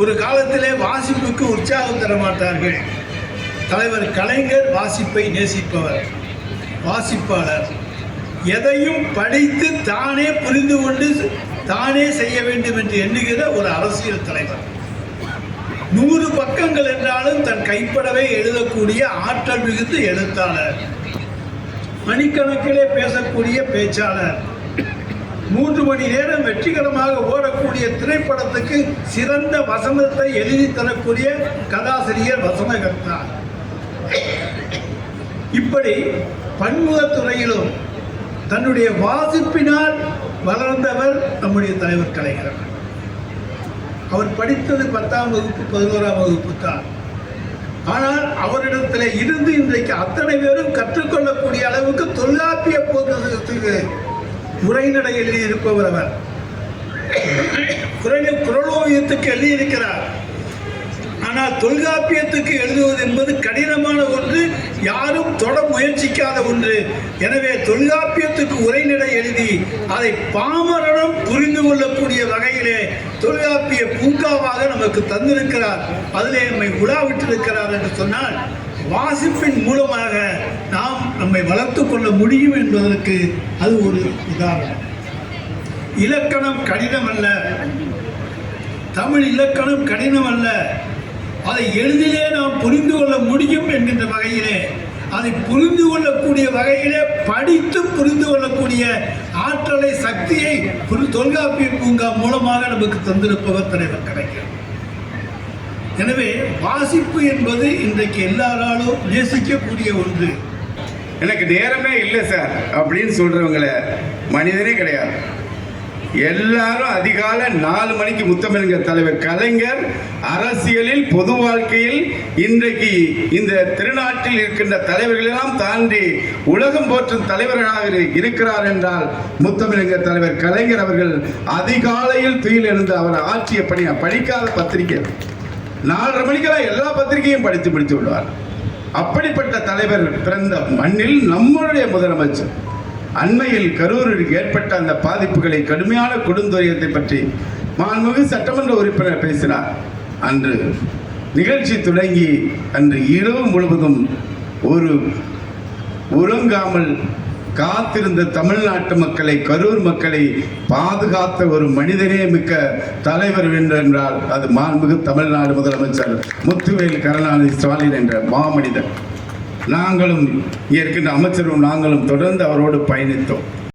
ஒரு காலத்திலே வாசிப்புக்கு உற்சாகம் தர மாட்டார்கள். தலைவர் கலைஞர் வாசிப்பை நேசிப்பவர், வாசிப்பாளர். எதையும் படித்து தானே புரிந்து கொண்டு தானே செய்ய வேண்டும் என்று எண்ணுகிற ஒரு அரசியல் தலைவர். 100 பக்கங்கள் என்றாலும் தன் கைப்படவே எழுதக்கூடிய ஆற்றல் மிகுந்த எழுத்தாளர், மணிக்கணக்கிலே பேசக்கூடிய பேச்சாளர், 3 மணி நேரம் வெற்றிகரமாக ஓடக்கூடிய திரைப்படத்துக்கு சிறந்த வசனத்தை எழுதி தரக்கூடிய கதாசிரியர், வசனகர்த்தா. இப்படி பன்முகத்துறையிலும் தன்னுடைய வாசிப்பினால் வளர்ந்தவர் நம்முடைய தலைவர் கலைஞர். அவர் படித்தது 10ஆம் வகுப்பு 11ஆம் வகுப்பு தான். ஆனால் அவரிடத்தில் இருந்து இன்றைக்கு அத்தனை பேரும் கற்றுக்கொள்ளக்கூடிய அளவுக்கு தொல்காப்பிய போக்குவரத்துக்கு உரைநடை எழுதியிருப்பவர் அவர். குறளோவியத்துக்கு எழுதியிருக்கிறார். ஆனால் தொல்காப்பியத்துக்கு எழுதுவது என்பது கடினமான ஒன்று, யாரும் தொட முயற்சிக்காத ஒன்று. எனவே தொல்காப்பியத்துக்கு உரைநடை எழுதி அதை பாமரனும் புரிந்து கொள்ளக்கூடிய வகையிலே தொல்காப்பிய பூங்காவாக நமக்கு தந்திருக்கிறார். அதிலே நம்மை உலாவிட்டிருக்கிறார் என்று சொன்னால், வாசிப்பின் மூலமாக நாம் நம்மை வளர்த்து கொள்ள முடியும் என்பதற்கு அது ஒரு உதாரணம். இலக்கணம் கடினம் அல்ல, தமிழ் இலக்கணம் கடினம் அல்ல. அதை எளிதிலே நாம் புரிந்து கொள்ள முடியும் என்கின்ற வகையிலே, அதை புரிந்து கொள்ளக்கூடிய வகையிலே படித்து புரிந்து கொள்ளக்கூடிய ஆற்றலை, சக்தியை தொல்காப்பிய பூங்கா மூலமாக நமக்கு தந்திருப்பவர் தலைவர் கலைஞர். எனவே வாசிப்பு என்பது இன்றைக்கு எல்லாராலும் நேசிக்கக்கூடிய ஒன்று. எனக்கு நேரமே இல்லை சார் அப்படின்னு சொல்றவங்கள மனிதனே கிடையாது. எல்லாரும் அதிகாலை 4 மணிக்கு முத்தமிழங்க தலைவர் கலைஞர் அரசியலில், பொது வாழ்க்கையில் இன்றைக்கு இந்த திருநாட்டில் இருக்கின்ற தலைவர்களெல்லாம் தாண்டி உலகம் போற்றும் தலைவர்களாக இருக்கிறார் என்றால் முத்தமிழங்க தலைவர் கலைஞர் அவர்கள் அதிகாலையில் துயில் எழுந்து அவர் ஆட்சிய பணி படிக்காத பத்திரிகை 4:30 மணிக்கெல்லாம் எல்லா பத்திரிகையும் படித்து விடுவார். அப்படிப்பட்ட தலைவர் பிறந்த மண்ணில் நம்மளுடைய முதலமைச்சர் அண்மையில் கரூரில் ஏற்பட்ட அந்த பாதிப்புகளை, கடுமையான கொடுந்துயரத்தை பற்றி மாண்புமிகு சட்டமன்ற உறுப்பினர் பேசினார். அன்று நிகழ்ச்சி தொடங்கி அன்று இரவு முழுவதும் உறங்காமல் காத்திருந்த தமிழ்நாட்டு மக்களை, கரூர் மக்களை பாதுகாத்த ஒரு மனிதனே மிக்க தலைவர் என்றால் அது மாண்புமிகு தமிழ்நாடு முதலமைச்சர் முத்துவேல் கருணாநிதி ஸ்டாலின் என்ற மாமனிதர். நாங்களும் இங்கே இருக்கின்ற அமைச்சரும் நாங்களும் தொடர்ந்து அவரோடு பயணித்தோம்.